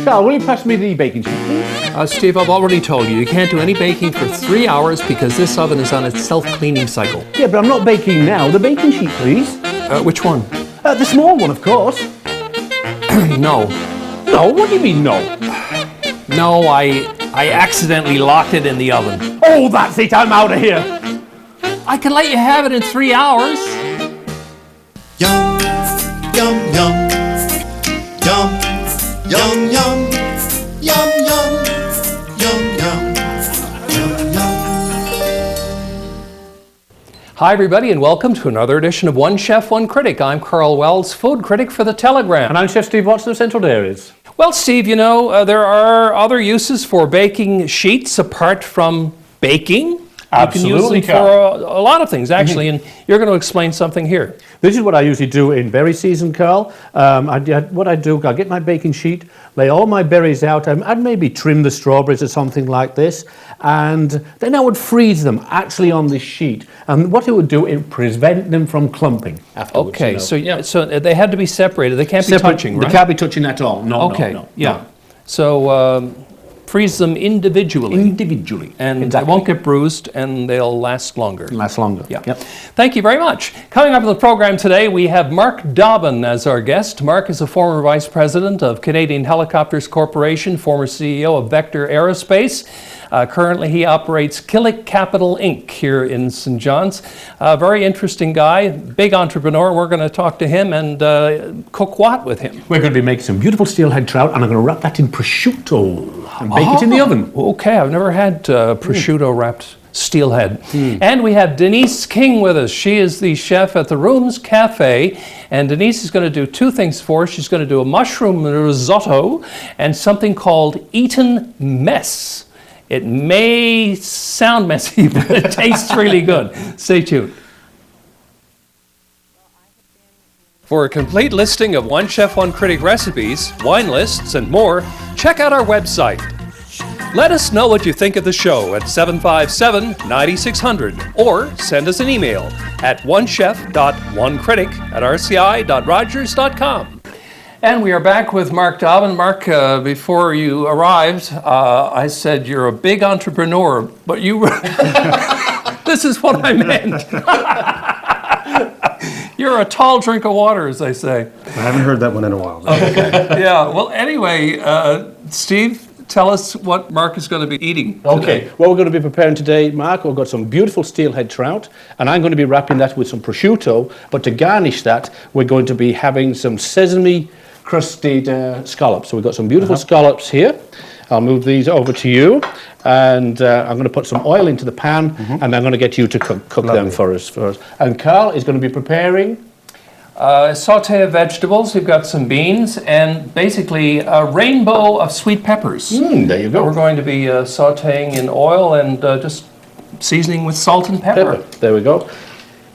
Karl, will you pass me the baking sheet, please? Steve, I've already told you, you can't do any baking for 3 hours because this oven is on its self-cleaning cycle. Yeah, but I'm not baking now. The baking sheet, please. Which one? The small one, of course. No. No? What do you mean, no? No, I accidentally locked it in the oven. Oh, that's it. I'm out of here. I can let you have it in 3 hours. Yum, yum, yum, yum, yum, yum, yum, yum, yum, yum, yum, yum. Hi, everybody, and welcome to another edition of One Chef, One Critic. I'm Karl Wells, food critic for The Telegram. And I'm Chef Steve Watson of Central Dairies. Well, Steve, you know, there are other uses for baking sheets apart from baking. Absolutely, you can use them for a lot of things, actually, and you're going to explain something here. This is what I usually do in berry season, Karl. What I do, I'll get my baking sheet, lay all my berries out, I'd maybe trim the strawberries or something like this, and then I would freeze them actually on this sheet. And what it would do, it would prevent them from clumping afterwards. Okay, you know. so they had to be separated. They can't be touching, right? They can't be touching at all. No, okay, no. Yeah. So freeze them individually. Individually. And exactly. they won't get bruised, and they'll last longer. Last longer. Yeah. Yep. Thank you very much. Coming up on the program today, we have Mark Dobbin as our guest. Mark is a former vice president of Canadian Helicopters Corporation, former CEO of Vector Aerospace. Currently, he operates Killick Capital Inc. here in St. John's. Very interesting guy, big entrepreneur. We're going to talk to him and cook what with him? We're going to be making some beautiful steelhead trout, and I'm going to wrap that in prosciutto and bake it in the oven. Okay, I've never had prosciutto wrapped steelhead. And we have Denise King with us. She is the chef at the Rooms Café, and Denise is going to do two things for us. She's going to do a mushroom risotto and something called Eton Mess. It may sound messy, but it tastes really good. Stay tuned. For a complete listing of One Chef, One Critic recipes, wine lists, and more, check out our website. Let us know what you think of the show at 757-9600 or send us an email at onechef.onecritic@rci.rogers.com. And we are back with Mark Dobbin. Mark, before you arrived, I said you're a big entrepreneur, but you were this is what I meant. You're a tall drink of water, as they say. I haven't heard that one in a while. Okay. Yeah. Well, anyway, Steve, tell us what Mark is going to be eating today. Okay. What we're going to be preparing today, Mark, we've got some beautiful steelhead trout, and I'm going to be wrapping that with some prosciutto. But to garnish that, we're going to be having some sesame crusted scallops. So we've got some beautiful scallops here. I'll move these over to you, and I'm going to put some oil into the pan, and I'm going to get you to cook them for us. And Karl is going to be preparing a saute of vegetables. We've got some beans and basically a rainbow of sweet peppers. There you go. We're going to be sauteing in oil and just seasoning with salt and pepper. There we go.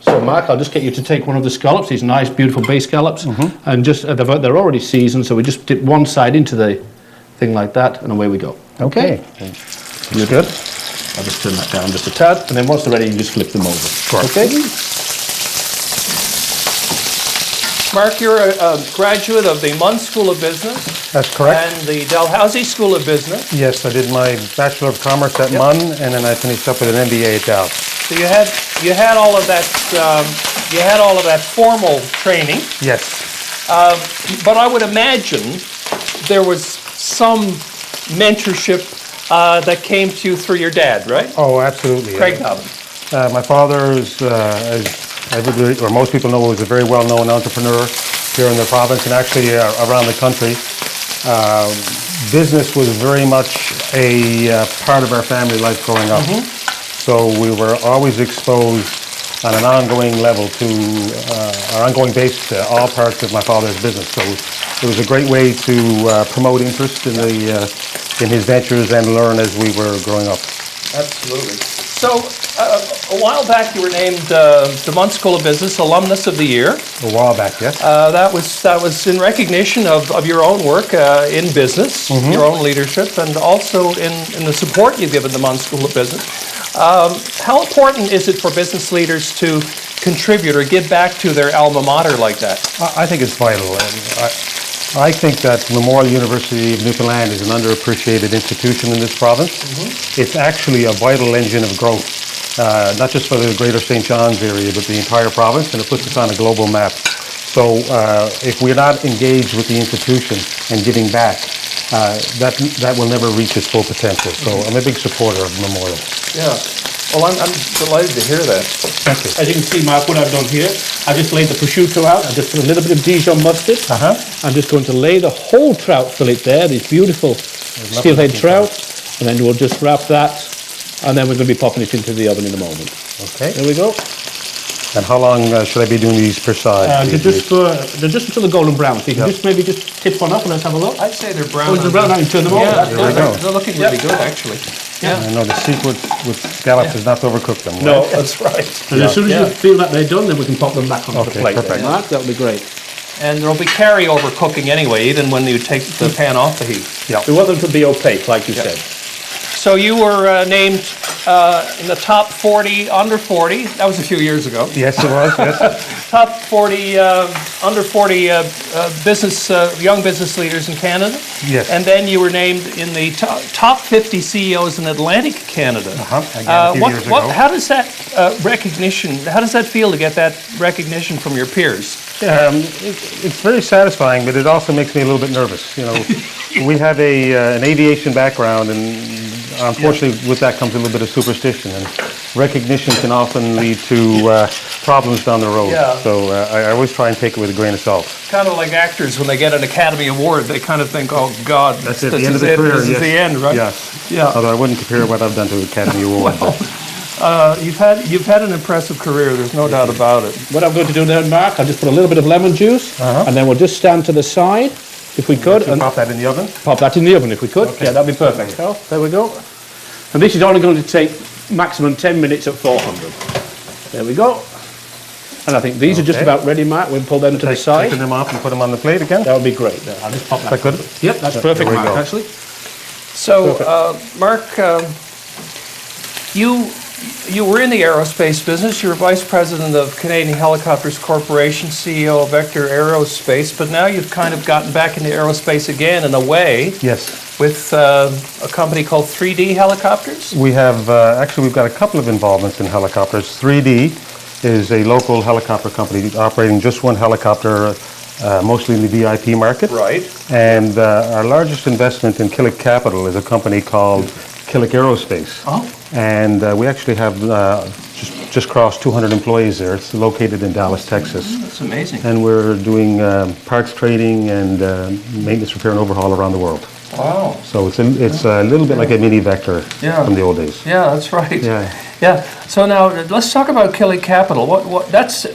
So, Mark, I'll just get you to take one of the scallops, these nice, beautiful bay scallops, and just they're already seasoned, so we just dip one side into the thing like that, and away we go. Okay. You good? I'll just turn that down just a tad, and then once they're ready, you just flip them over. Sure. Okay. Mark, you're a graduate of the Munn School of Business. That's correct. And the Dalhousie School of Business. Yes, I did my Bachelor of Commerce at Munn, and then I finished up with an MBA at Dow. So you had all of that formal training. Yes. But I would imagine there was some mentorship that came to you through your dad, right? Oh, absolutely. Craig Dobbin. My father is, as everybody, or most people know, was a very well-known entrepreneur here in the province and actually around the country. Business was very much a part of our family life growing up. So we were always exposed on an ongoing level to, or ongoing basis to all parts of my father's business. So it was a great way to promote interest in his ventures and learn as we were growing up. Absolutely. So a while back you were named the Munn School of Business Alumnus of the Year. A while back, yes. That was in recognition of your own work in business, your own leadership, and also in the support you've given the Munn School of Business. How important is it for business leaders to contribute or give back to their alma mater like that? I think it's vital. I think that Memorial University of Newfoundland is an underappreciated institution in this province. It's actually a vital engine of growth, not just for the Greater St. John's area, but the entire province, and it puts us on a global map. So if we're not engaged with the institution and giving back, that will never reach its full potential. So I'm a big supporter of Memorial. Yeah. Well, I'm delighted to hear that. Thank you. As you can see, Mark, what I've done here, I just laid the prosciutto out. I just put a little bit of Dijon mustard. I'm just going to lay the whole trout fillet there, these beautiful steelhead trout, and then we'll just wrap that, and then we're going to be popping it into the oven in a moment. Okay. There we go. And how long should I be doing these per side? They're just until the golden brown. So you can just maybe just tip one up and let's have a look. I'd say they're brown. Oh, they're brown now. You turn them over. Yeah, That's There we go. they're looking really good, actually. Yeah. I know the secret with scallops is not to overcook them. Right? No, That's right. and as soon as you feel that they're done, then we can pop them back onto the Okay, plate. perfect. There, Mark, that'll be great. And there'll be carryover cooking anyway, even when you take the pan off the heat. We want them to be opaque, like you said. So you were named in the top 40 under 40. That was a few years ago. Yes, it was. Yes. Top 40 under 40 young business leaders in Canada. Yes. And then you were named in the top 50 CEOs in Atlantic Canada. Again, a few years ago. How does that recognition? How does that feel to get that recognition from your peers? It's very satisfying, but it also makes me a little bit nervous. You know, we have an aviation background, and unfortunately, with that comes a little bit of superstition, and recognition can often lead to problems down the road. Yeah. So I always try and take it with a grain of salt. Kind of like actors when they get an Academy Award, they kind of think, "Oh God, That's it. this The end is of the it. career. This is Yes. the end, right?" Yes. Yeah. Although I wouldn't compare what I've done to Academy Award. You've had an impressive career. There's no doubt about it. What I'm going to do now, Mark, I'll just put a little bit of lemon juice, and then we'll just stand to the side, if we could, and Pop that in the oven. pop that in the oven, if we could. Okay. Yeah, that'd be perfect. Oh, there we go. And this is only going to take maximum 10 minutes at 400. There we go. And I think these are just Okay. about ready, Mark. We'll pull them to the side. Taking them off and put them on the plate again. That would be great. I'll just pop that. Is that good? Yep, that's There perfect, we Mark, go. actually. So, Mark, you were in the aerospace business. You were vice president of Canadian Helicopters Corporation, CEO of Vector Aerospace, but now you've kind of gotten back into aerospace again in a way Yes. with a company called 3D Helicopters. We have, actually, we've got a couple of involvements in helicopters. 3D is a local helicopter company operating just one helicopter, mostly in the VIP market. Right. And our largest investment in Killick Capital is a company called Killick Aerospace. Oh. And we actually have just crossed 200 employees there. It's located in Dallas, Texas. That's amazing. And we're doing parts training and maintenance, repair, and overhaul around the world. Wow. So it's a little bit like a mini Vector Yeah. from the old days. Yeah, that's right. Yeah. Yeah. So now let's talk about Killick Capital. What that's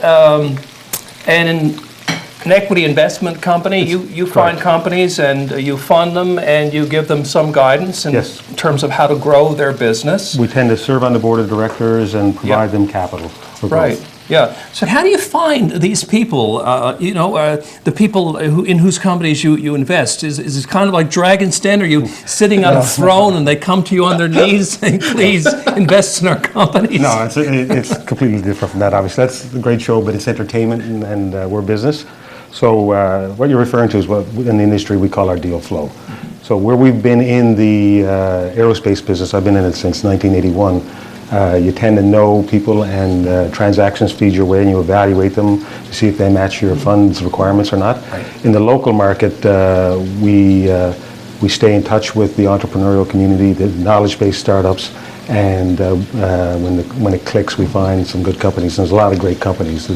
an equity investment company. You find companies and you fund them and you give them some guidance in Yes. terms of how to grow their business. We tend to serve on the board of directors and provide them capital for growth. Right. Yeah. So how do you find these people? The people in whose companies you invest. Is it kind of like Dragon's Den? Are you sitting on a throne and they come to you on their knees saying, "Please invest in our companies"? No, it's completely different from that, obviously. That's a great show, but it's entertainment and we're business. So what you're referring to is what in the industry we call our deal flow. So where we've been in the aerospace business, I've been in it since 1981, you tend to know people and transactions feed your way and you evaluate them to see if they match your fund's requirements or not. Right. In the local market, we stay in touch with the entrepreneurial community, the knowledge-based startups, and when it clicks, we find some good companies. There's a lot of great companies.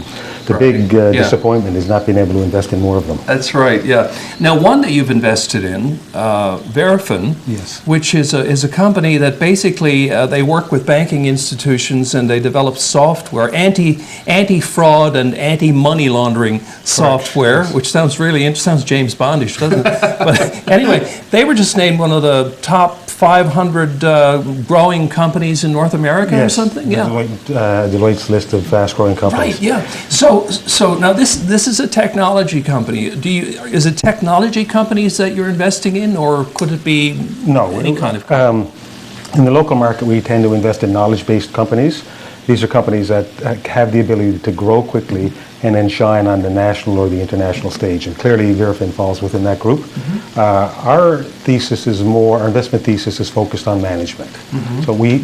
The big disappointment is not being able to invest in more of them. That's right. Yeah. Now, one that you've invested in, Verifin, Yes. which is a company that basically they work with banking institutions and they develop software, anti-fraud and anti-money laundering software, which sounds really interesting. Sounds James Bondish, doesn't it? But anyway, they were just named one of the top 500 growing companies in North America or something. Yeah. Deloitte's list of fast-growing companies. Right. Yeah. So now this is a technology company. Is it technology companies that you're investing in, or could it be any kind of company? In the local market, we tend to invest in knowledge-based companies. These are companies that have the ability to grow quickly and then shine on the national or the international stage. And clearly, Verafin falls within that group. Our investment thesis is focused on management. So we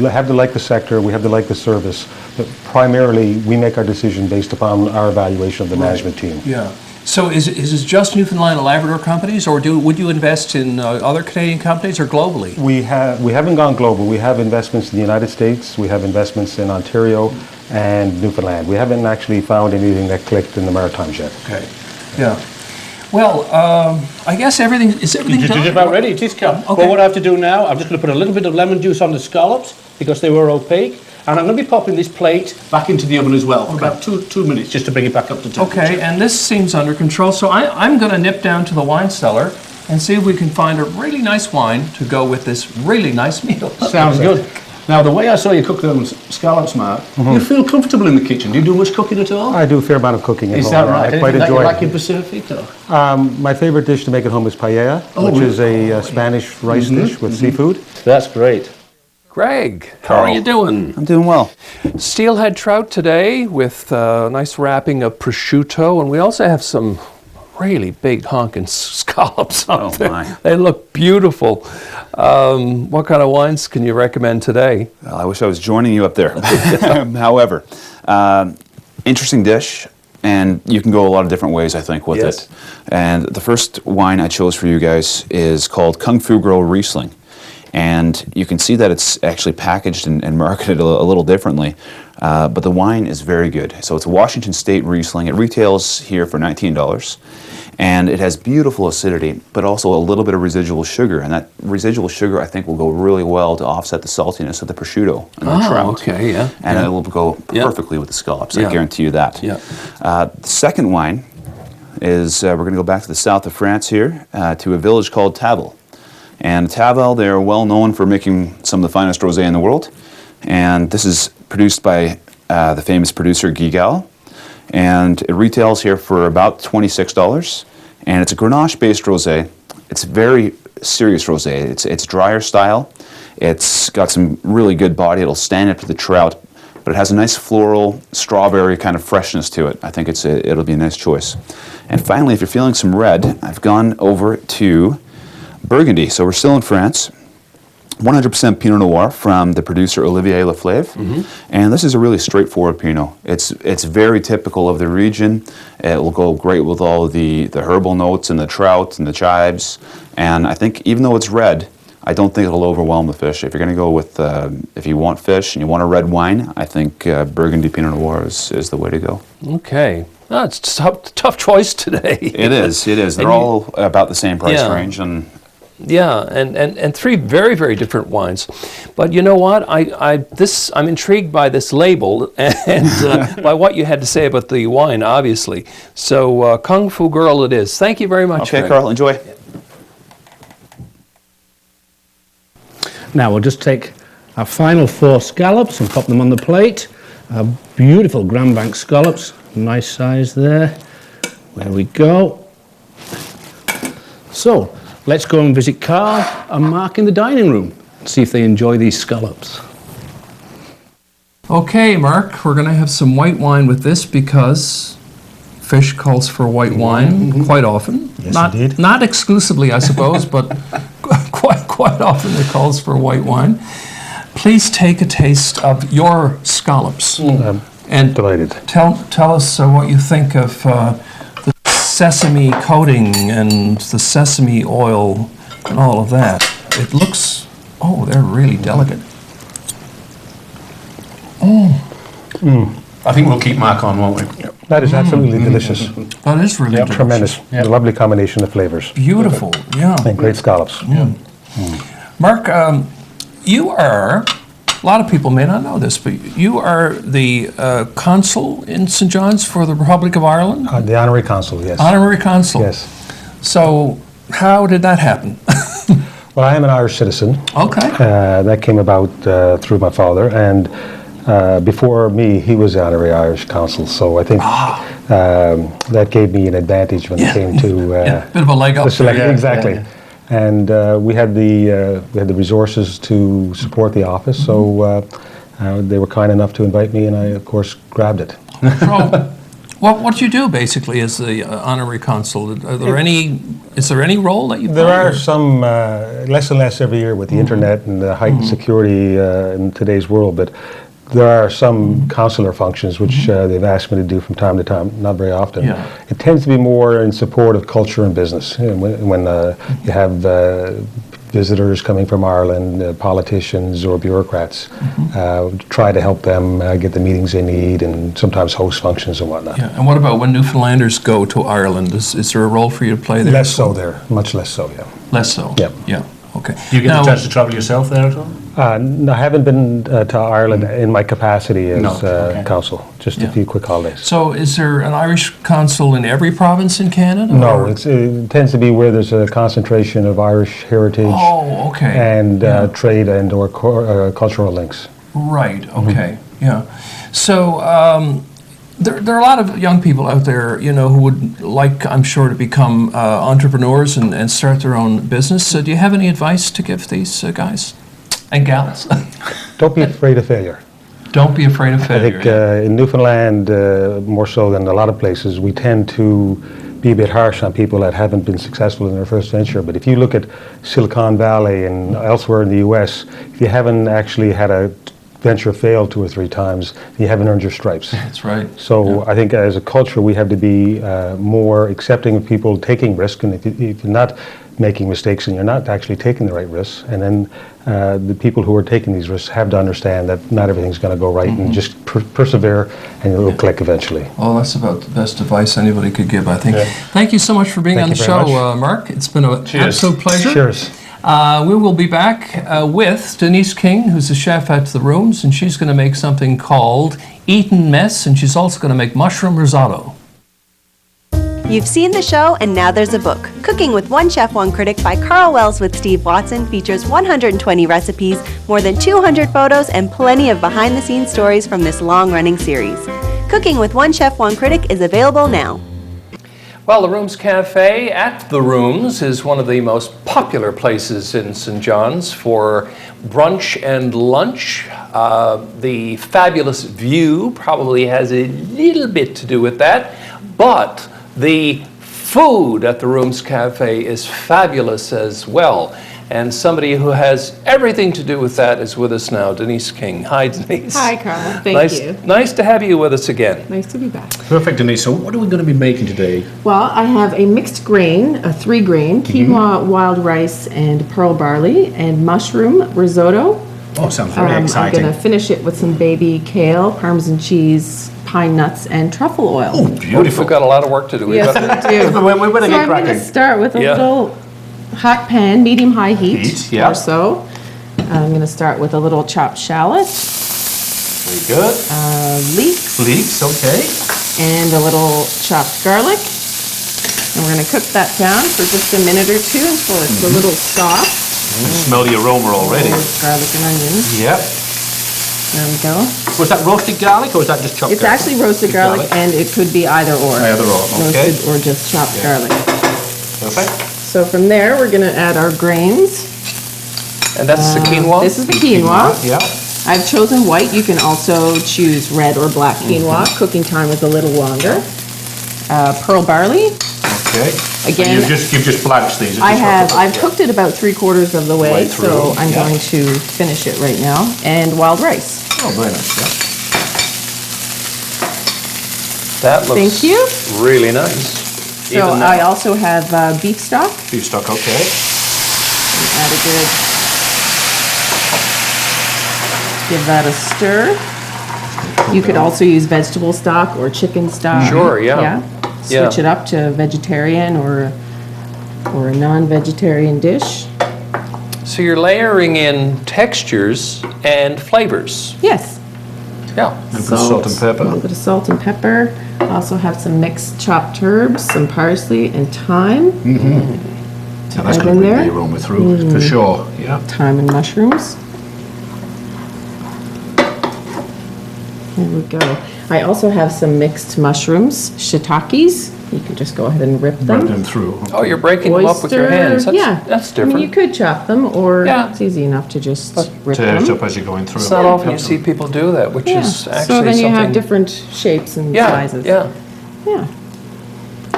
have to like the sector, we have to like the service, but primarily we make our decision based upon our evaluation of the management team. Yeah. So is it just Newfoundland and Labrador companies, or would you invest in other Canadian companies or globally? We haven't gone global. We have investments in the United States, we have investments in Ontario and Newfoundland. We haven't actually found anything that clicked in the Maritimes yet. Okay. Yeah. Well, I guess everything done? It's about ready. It is, Karl. Okay. Well, what I have to do now, I'm just going to put a little bit of lemon juice on the scallops because they were opaque. And I'm going to be popping this plate back into the oven as well for about two minutes just to bring it back up to temperature. Okay, and this seems under control. So I'm going to nip down to the wine cellar and see if we can find a really nice wine to go with this really nice meal. Sounds good. Now, the way I saw you cook them scallops, Mark, you feel comfortable in the kitchen. Do you do much cooking at all? I do a fair amount of cooking at home. Is that right? I quite enjoy you it. like in Pacific, or? My favorite dish to make at home is paella, which is a Spanish rice dish with seafood. That's great. Greg, how are you doing? I'm doing well. Steelhead trout today with a nice wrapping of prosciutto, and we also have some really big honking scallops out there. My. They look beautiful. What kind of wines can you recommend today? Well, I wish I was joining you up there. However, interesting dish, and you can go a lot of different ways, I think, with Yes. it. And the first wine I chose for you guys is called Kung Fu Girl Riesling. And you can see that it's actually packaged and marketed a little differently, but the wine is very good. So it's a Washington State Riesling. It retails here for $19, and it has beautiful acidity, but also a little bit of residual sugar. And that residual sugar, I think, will go really well to offset the saltiness of the prosciutto and the trout. Okay, yeah. And it will go Yeah. perfectly with the scallops. Yeah. I guarantee you that. Yeah. The second wine is we're going to go back to the south of France here to a village called Tavel. And Tavel, they're well known for making some of the finest rosé in the world. And this is produced by the famous producer Guigal. And it retails here for about $26. And it's a Grenache-based rosé. It's very serious rosé. It's drier style. It's got some really good body. It'll stand up to the trout. But it has a nice floral, strawberry kind of freshness to it. I think it'll be a nice choice. And finally, if you're feeling some red, I've gone over to Burgundy. So we're still in France. 100% Pinot Noir from the producer Olivier Leflaive. And this is a really straightforward Pinot. It's very typical of the region. It will go great with all the herbal notes and the trout and the chives. And I think even though it's red, I don't think it'll overwhelm the fish. If you're going to go with, if you want fish and you want a red wine, I think Burgundy Pinot Noir is the way to go. Okay. Oh, it's a tough choice today. It is. They're all about the same price range. And yeah, and three very, very different wines. But you know what? I'm intrigued by this label and by what you had to say about the wine, obviously. So Kung Fu Girl it is. Thank you very much, okay, Greg. Karl, enjoy. Now we'll just take our final 4 scallops and pop them on the plate. Beautiful Grand Bank scallops, nice size there. There we go. So let's go and visit Karl and Mark in the dining room and see if they enjoy these scallops. Okay, Mark, we're going to have some white wine with this because fish calls for white wine quite often. Yes, indeed. Not exclusively, I suppose, but quite often it calls for white wine. Please take a taste of your scallops. And Delighted. tell us what you think of the sesame coating and the sesame oil and all of that. It looks, they're really delicate. I think we'll keep Mark on, won't we? That is absolutely delicious. That is really delicious. Tremendous. A lovely combination of flavors. Beautiful, yeah. And great scallops. Mark, you are, a lot of people may not know this, but you are the consul in St. John's for the Republic of Ireland? The honorary consul, yes. Honorary consul. Yes. So how did that happen? Well, I am an Irish citizen. Okay. That came about through my father, and before me, he was the honorary Irish consul. So I think that gave me an advantage when it came to bit of a leg up. Exactly. And we had the resources to support the office. So They were kind enough to invite me, and I, of course, grabbed it. So, what do you do basically as the honorary consul? Is there any role that you play? There are some, less and less every year with the internet and the heightened security in today's world, but there are some consular functions which they've asked me to do from time to time, not very often. Yeah. It tends to be more in support of culture and business. When you have visitors coming from Ireland, politicians or bureaucrats, try to help them get the meetings they need and sometimes host functions and whatnot. Yeah. And what about when Newfoundlanders go to Ireland? Is there a role for you to play there? Less so there, much less so, yeah. Less so? Yeah. Yeah. Okay. Do you get the chance to travel yourself there at all? No, I haven't been to Ireland in my capacity as okay. consul, just a few quick holidays. So is there an Irish consul in every province in Canada? No, or? it tends to be where there's a concentration of Irish heritage Oh, okay. and trade and or cultural links. Right, okay, yeah. So there are a lot of young people out there, who would like, I'm sure, to become entrepreneurs and start their own business. So do you have any advice to give these guys and gals? Don't be afraid of failure. Don't be afraid of I failure. think in Newfoundland, more so than a lot of places, we tend to be a bit harsh on people that haven't been successful in their first venture. But if you look at Silicon Valley and elsewhere in the US, if you haven't actually had a venture fail 2 or 3 times, you haven't earned your stripes. That's right. So I think as a culture, we have to be more accepting of people taking risk. And if you're not making mistakes and you're not actually taking the right risks, and then the people who are taking these risks have to understand that not everything's going to go right, and just persevere, and it'll click eventually. Well, that's about the best advice anybody could give, I think. Yeah. Thank you so much for being Thank on the you show, very much. Mark. It's been an Cheers. absolute pleasure. Cheers. We will be back with Denise King, who's the chef at the Rooms, and she's going to make something called Eton Mess, and she's also going to make mushroom risotto. You've seen the show, and now there's a book. Cooking with One Chef One Critic by Karl Wells with Steve Watson features 120 recipes, more than 200 photos, and plenty of behind-the-scenes stories from this long-running series. Cooking with One Chef One Critic is available now. Well, the Rooms Café at the Rooms is one of the most popular places in St. John's for brunch and lunch. The fabulous view probably has a little bit to do with that, but the food at the Rooms Café is fabulous as well. And somebody who has everything to do with that is with us now, Denise King. Hi, Denise. Hi, Karl. Thank you. Nice to have you with us again. Nice to be back. Perfect, Denise. So what are we going to be making today? Well, I have a mixed grain, a 3-grain, quinoa, wild rice, and pearl barley, and mushroom risotto. Oh, sounds very I'm exciting. going to finish it with some baby kale, Parmesan cheese, pine nuts, and truffle oil. Oh, beautiful. We've got a lot of work to do. Yes, we do. We're going to So get I'm going cracking. to start with a Yeah. little hot pan, medium-high heat, Yeah. or so. I'm going to start with a little chopped shallot, Very good. leeks, Leeks, okay. and a little chopped garlic. And we're going to cook that down for just a minute or two until it's a little soft. Smell the aroma already. There's garlic and onions. Yep. There we go. Was that roasted garlic or is that just chopped It's garlic? actually roasted garlic, and it could be either or. Either or, okay. Roasted or just chopped garlic. Perfect. So from there, we're going to add our grains. And that's the quinoa? This is the quinoa. Yeah. I've chosen white. You can also choose red or black quinoa. Cooking time is a little longer. Pearl barley. Okay. Again, So you've just blanched these. I've cooked it about 3/4 of the way, Way so through, I'm yeah. going to finish it right now. And wild rice. Oh, very nice, yeah. That looks Thank you. really nice. So Even now. I also have beef stock. Beef stock, okay. Add a good, give that a stir. You could also use vegetable stock or chicken stock. Sure, yeah. Yeah. Switch it up to vegetarian or a non-vegetarian dish. So you're layering in textures and flavors. Yes. Yeah. And put salt and A pepper. little bit of salt and pepper. Also have some mixed chopped herbs, some parsley and thyme. So that's add going in to bring there. the aroma through, for sure. Yeah. Thyme and mushrooms. Here we go. I also have some mixed mushrooms, shiitakes. You can just go ahead and rip them. Rub them through. Oh, you're breaking them up with your hands. That's, That's I mean, you different. could chop them, or Yeah. it's easy enough to just rip Tear it them. up as you're going through. It's not often you see people do that, which Yeah. is actually So then you have something- different shapes and Yeah, sizes. yeah. Yeah.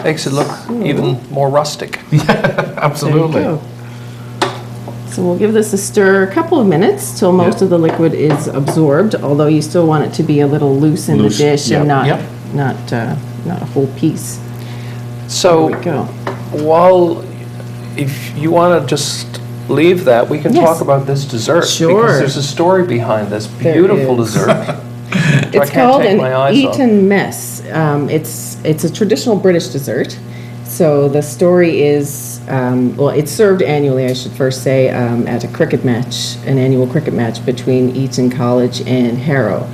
Makes it look even more rustic. Absolutely. There you go. So we'll give this a stir a couple of minutes till most of the liquid is absorbed, although you still want it to be a little loose in Loose, the dish and yeah. not a whole piece. So There we go. while, if you want to just leave that, we can Yes. talk about this dessert. Sure. Because there's a story behind this There beautiful is. dessert. It's I can't called take an my eyes off. Eton Mess. It's a traditional British dessert. So the story is, well, it's served annually, I should first say, at a cricket match, an annual cricket match between Eton College and Harrow.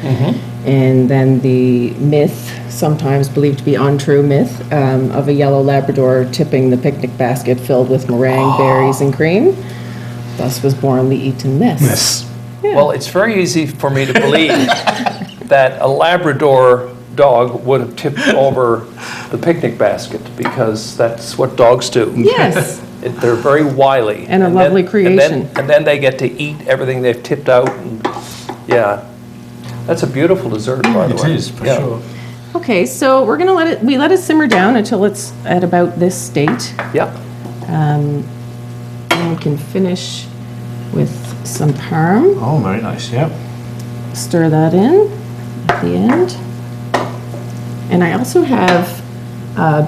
And then the myth, sometimes believed to be untrue myth, of a yellow Labrador tipping the picnic basket filled with meringue, berries, and cream. Thus was born the Eton Mess. Yes. Well, it's very easy for me to believe that a Labrador dog would have tipped over the picnic basket, because that's what dogs do. Yes. They're very wily. And a lovely creation. And then they get to eat everything they've tipped out. And, yeah. That's a beautiful dessert, by the way. It is, for Yeah. sure. Okay, so we're gonna let it simmer down until it's at about this state. Yeah. And we can finish with some parm. Oh, very nice, yeah. Stir that in at the end. And I also have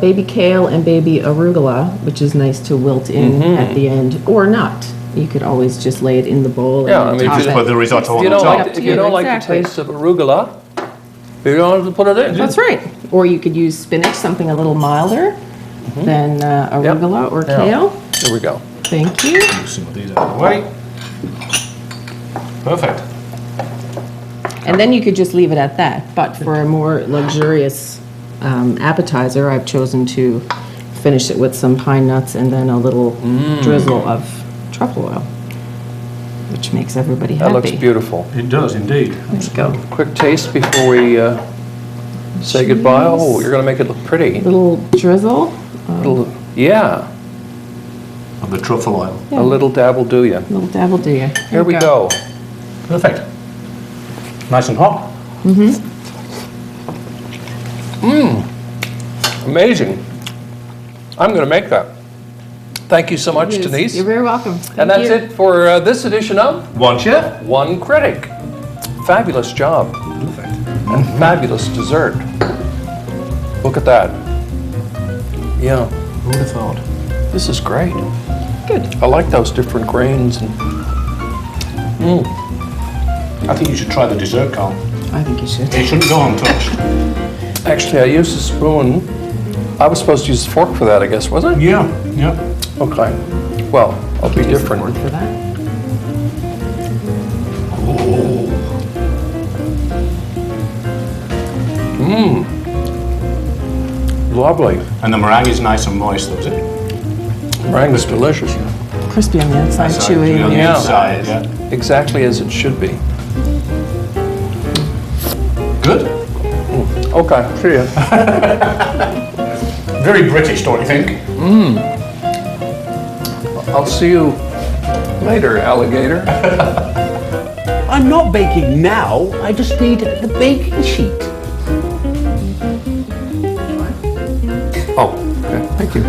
baby kale and baby arugula, which is nice to wilt in at the end, or not. You could always just lay it in the bowl Yeah, I and mean, top if you it. Put the risotto If on you the don't top. like, if you don't like the Exactly. taste of arugula, you don't have to put it in. That's right. Or you could use spinach, something a little milder than arugula or Yeah. kale. Here we go. Thank you. Move some of these out of the way. Perfect. And then you could just leave it at that. But for a more luxurious appetizer, I've chosen to finish it with some pine nuts and then a little drizzle of truffle oil, which makes everybody happy. That looks beautiful. It does indeed. There you go. Quick taste before we say goodbye. Oh, you're going to make it look pretty. Little drizzle, Yeah, Of the truffle oil. a little dab will do you. little dab will do you. Here we go. Perfect. Nice and hot. Amazing. I'm going to make that. Thank you so much, Yes, Denise. You're very welcome. And that's it for this edition of One chef. One Critic. Fabulous job. Perfect. And fabulous dessert. Look at that. Yeah, Who would have thought? this is great. Good. I like those different grains. And I think you should try the dessert, Karl. I think you should. It shouldn't go untouched. actually, I used a spoon. I was supposed to use a fork for that, I guess, was it? Yeah, yeah. Okay. Well, I'll be different. For that. Lovely. And the meringue is nice and moist, though, is it? Meringue is delicious. Crispy on the outside, Outside, chewy. on the Yeah. inside, yeah. Exactly as it should be. Good. Okay, see ya. Very British, don't you think? I'll see you later, alligator. I'm not baking now. I just need the baking sheet. Oh, okay, thank you.